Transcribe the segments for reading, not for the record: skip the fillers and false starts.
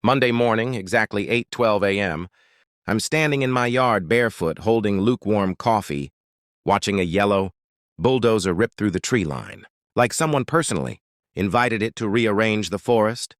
Monday morning, exactly 8:12 a.m., I'm standing in my yard barefoot, holding lukewarm coffee, watching a yellow bulldozer rip through the tree line, like someone personally invited it to rearrange the forest,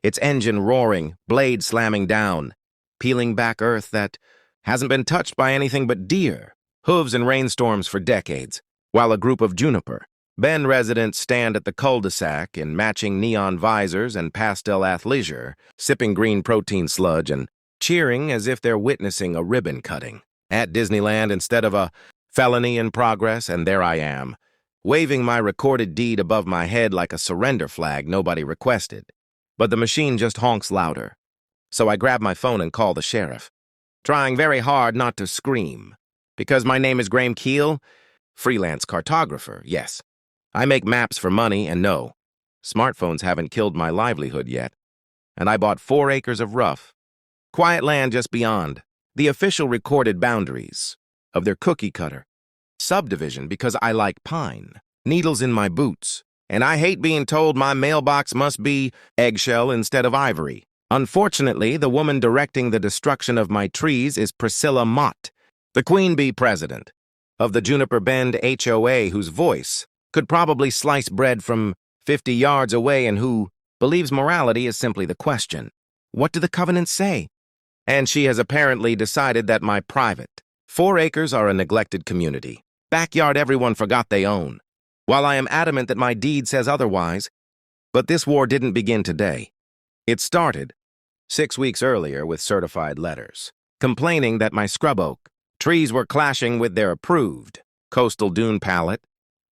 its engine roaring, blade slamming down, peeling back earth that hasn't been touched by anything but deer, hooves and rainstorms for decades, while a group of Juniper Bend residents stand at the cul-de-sac in matching neon visors and pastel athleisure, sipping green protein sludge and cheering as if they're witnessing a ribbon cutting at Disneyland instead of a felony in progress, and there I am, waving my recorded deed above my head like a surrender flag nobody requested. But the machine just honks louder. So I grab my phone and call the sheriff, trying very hard not to scream. Because my name is Graham Keel, freelance cartographer, yes. I make maps for money, and no, smartphones haven't killed my livelihood yet. And I bought 4 acres of rough, quiet land just beyond the official recorded boundaries of their cookie-cutter subdivision because I like pine, needles in my boots, and I hate being told my mailbox must be eggshell instead of ivory. Unfortunately, the woman directing the destruction of my trees is Priscilla Mott, the queen bee president of the Juniper Bend HOA, whose voice could probably slice bread from 50 yards away and who believes morality is simply the question. What do the covenants say? And she has apparently decided that my private 4 acres are a neglected community, backyard everyone forgot they own, while I am adamant that my deed says otherwise. But this war didn't begin today. It started 6 weeks earlier with certified letters, complaining that my scrub oak trees were clashing with their approved coastal dune palette,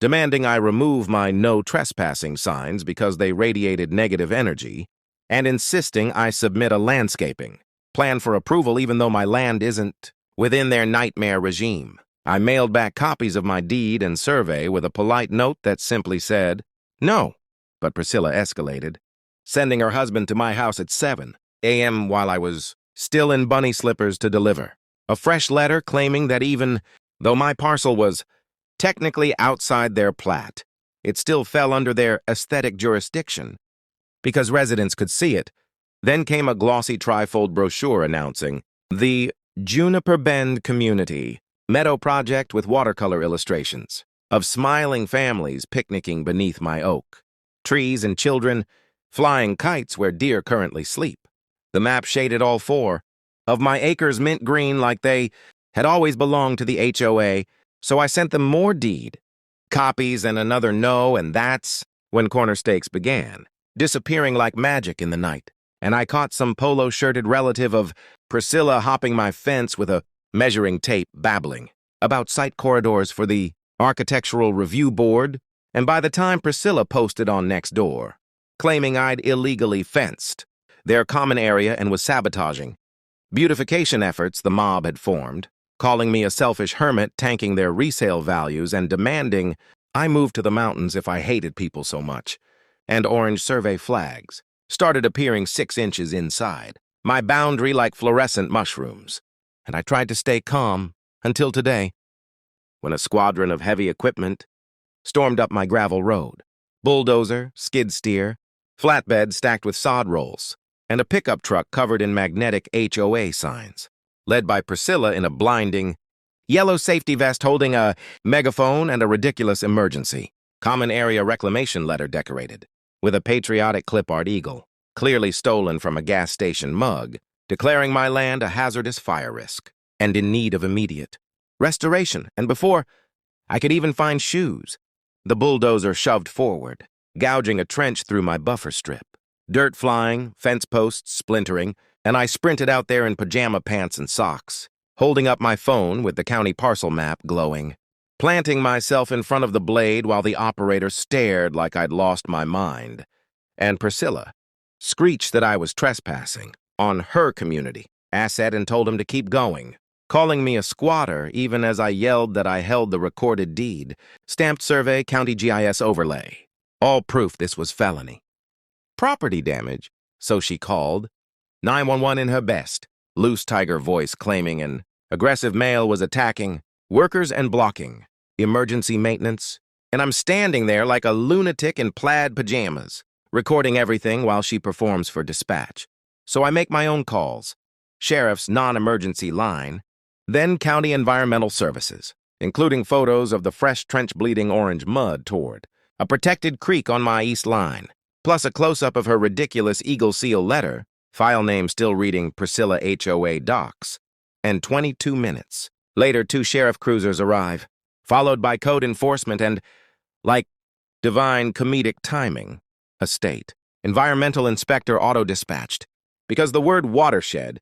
demanding I remove my no trespassing signs because they radiated negative energy, and insisting I submit a landscaping plan for approval even though my land isn't within their nightmare regime. I mailed back copies of my deed and survey with a polite note that simply said, no. But Priscilla escalated, sending her husband to my house at 7 a.m. while I was still in bunny slippers to deliver a fresh letter claiming that even though my parcel was technically outside their plat, it still fell under their aesthetic jurisdiction because residents could see it. Then came a glossy trifold brochure announcing the Juniper Bend Community Meadow Project with watercolor illustrations of smiling families picnicking beneath my oak, trees and children flying kites where deer currently sleep. The map shaded all 4 of my acres mint green like they had always belonged to the HOA, so I sent them more deed copies and another no, and that's when corner stakes began, disappearing like magic in the night. And I caught some polo-shirted relative of Priscilla hopping my fence with a measuring tape, babbling about site corridors for the Architectural Review Board, and by the time Priscilla posted on Nextdoor, claiming I'd illegally fenced their common area and was sabotaging beautification efforts the mob had formed, calling me a selfish hermit tanking their resale values and demanding I move to the mountains if I hated people so much, and orange survey flags started appearing 6 inches inside my boundary like fluorescent mushrooms, and I tried to stay calm until today, when a squadron of heavy equipment stormed up my gravel road. Bulldozer, skid steer, flatbed stacked with sod rolls, and a pickup truck covered in magnetic HOA signs, led by Priscilla in a blinding yellow safety vest holding a megaphone and a ridiculous emergency common area reclamation letter decorated with a patriotic clip-art eagle, clearly stolen from a gas station mug, declaring my land a hazardous fire risk and in need of immediate restoration. And before I could even find shoes, the bulldozer shoved forward, gouging a trench through my buffer strip, dirt flying, fence posts splintering, and I sprinted out there in pajama pants and socks, holding up my phone with the county parcel map glowing, planting myself in front of the blade while the operator stared like I'd lost my mind, and Priscilla screeched that I was trespassing on her community asset and told him to keep going, calling me a squatter even as I yelled that I held the recorded deed, stamped survey, county GIS overlay, all proof this was felony. Property damage, so she called 911 in her best, loose tiger voice claiming an aggressive male was attacking workers and blocking emergency maintenance, and I'm standing there like a lunatic in plaid pajamas, recording everything while she performs for dispatch. So I make my own calls. Sheriff's non-emergency line, then County Environmental Services, including photos of the fresh trench-bleeding orange mud toward a protected creek on my east line, plus a close-up of her ridiculous Eagle Seal letter, file name still reading Priscilla HOA Docs, and 22 minutes. Later, 2 sheriff cruisers arrive, followed by code enforcement and, like divine comedic timing, a state environmental inspector auto-dispatched, because the word watershed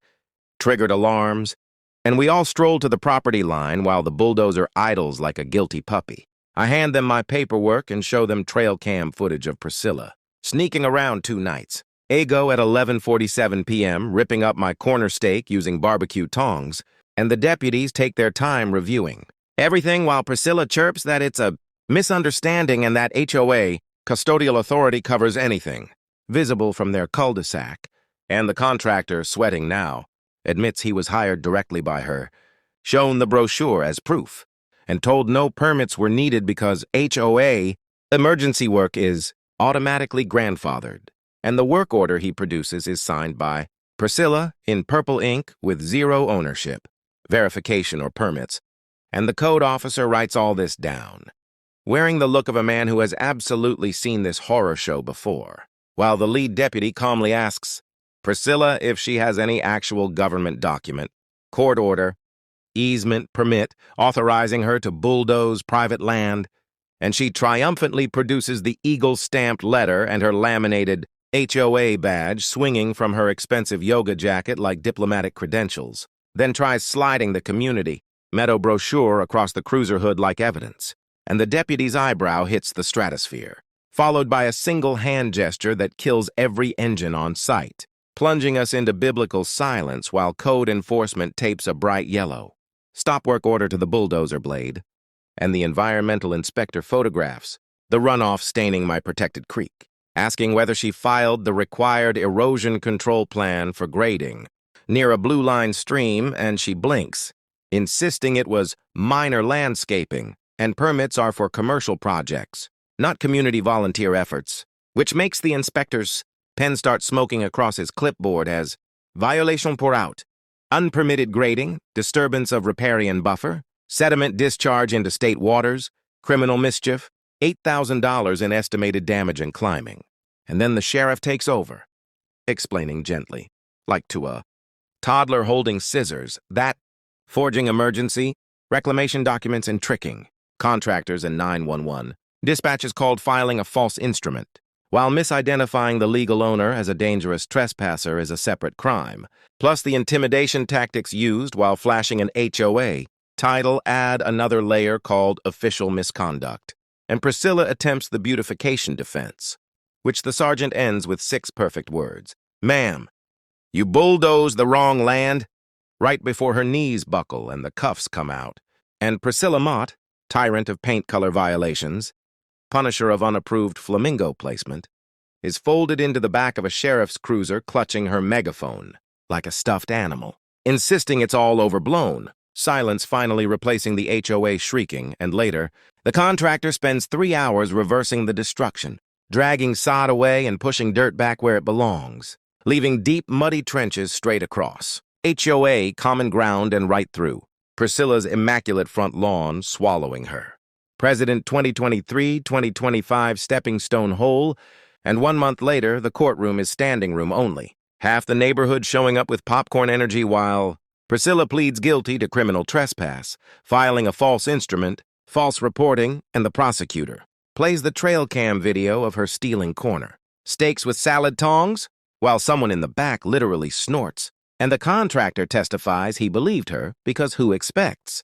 triggered alarms, and we all stroll to the property line while the bulldozer idles like a guilty puppy. I hand them my paperwork and show them trail cam footage of Priscilla sneaking around 2 nights. Ago at 11:47 p.m., ripping up my corner steak using barbecue tongs, and the deputies take their time reviewing everything while Priscilla chirps that it's a misunderstanding and that HOA, custodial authority, covers anything visible from their cul-de-sac, and the contractor, sweating now, admits he was hired directly by her, shown the brochure as proof, and told no permits were needed because HOA emergency work is automatically grandfathered, and the work order he produces is signed by Priscilla in purple ink with 0 ownership, verification, or permits, and the code officer writes all this down, wearing the look of a man who has absolutely seen this horror show before, while the lead deputy calmly asks Priscilla if she has any actual government document, court order, easement, permit, authorizing her to bulldoze private land, and she triumphantly produces the eagle-stamped letter and her laminated HOA badge swinging from her expensive yoga jacket like diplomatic credentials, then tries sliding the community meadow brochure across the cruiser hood like evidence, and the deputy's eyebrow hits the stratosphere, followed by a single hand gesture that kills every engine on site, plunging us into biblical silence while code enforcement tapes a bright yellow stop work order to the bulldozer blade, and the environmental inspector photographs the runoff staining my protected creek, asking whether she filed the required erosion control plan for grading near a blue line stream, and she blinks, insisting it was minor landscaping and permits are for commercial projects, not community volunteer efforts, which makes the inspector's pen start smoking across his clipboard as violation pour out, unpermitted grading, disturbance of riparian buffer, sediment discharge into state waters, criminal mischief, $8,000 in estimated damage and climbing. And then the sheriff takes over, explaining gently, like to a toddler holding scissors, that forging emergency, reclamation documents, and tricking, contractors and 911, dispatches called filing a false instrument, while misidentifying the legal owner as a dangerous trespasser is a separate crime, plus the intimidation tactics used while flashing an HOA title add another layer called official misconduct, and Priscilla attempts the beautification defense, which the sergeant ends with 6 perfect words. Ma'am, you bulldozed the wrong land, right before her knees buckle and the cuffs come out, and Priscilla Mott, tyrant of paint color violations, punisher of unapproved flamingo placement, is folded into the back of a sheriff's cruiser clutching her megaphone like a stuffed animal, insisting it's all overblown, silence finally replacing the HOA shrieking, and later, the contractor spends 3 hours reversing the destruction, dragging sod away and pushing dirt back where it belongs, leaving deep, muddy trenches straight across. HOA common ground and right through, Priscilla's immaculate front lawn swallowing her. President 2023-2025 stepping stone hole, and 1 month later, the courtroom is standing room only. Half the neighborhood showing up with popcorn energy while Priscilla pleads guilty to criminal trespass, filing a false instrument, false reporting, and the prosecutor plays the trail cam video of her stealing corner. Steaks with salad tongs, while someone in the back literally snorts, and the contractor testifies he believed her because who expects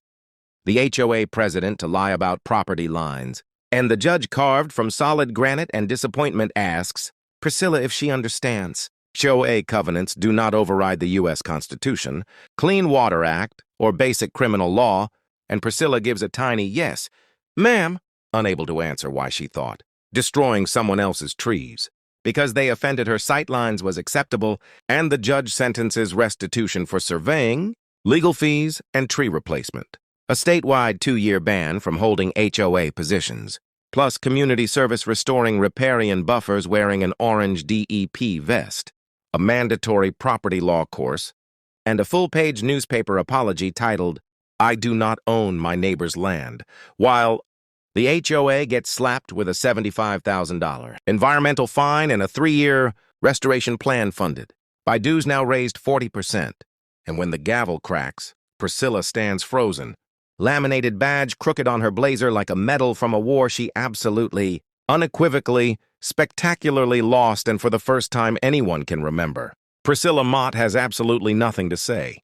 the HOA president to lie about property lines, and the judge carved from solid granite and disappointment asks Priscilla if she understands HOA covenants do not override the U.S. Constitution, Clean Water Act, or basic criminal law, and Priscilla gives a tiny yes, ma'am, unable to answer why she thought destroying someone else's trees because they offended her sightlines was acceptable, and the judge sentences restitution for surveying, legal fees, and tree replacement. A statewide 2-year ban from holding HOA positions, plus community service restoring riparian buffers wearing an orange DEP vest. a mandatory property law course, and a full-page newspaper apology titled, "I do not own my neighbor's land," while the HOA gets slapped with a $75,000 environmental fine and a 3-year restoration plan funded. Dues now raised 40%. And when the gavel cracks, Priscilla stands frozen, laminated badge crooked on her blazer like a medal from a war she absolutely, unequivocally, spectacularly lost and for the first time anyone can remember. Priscilla Mott has absolutely nothing to say.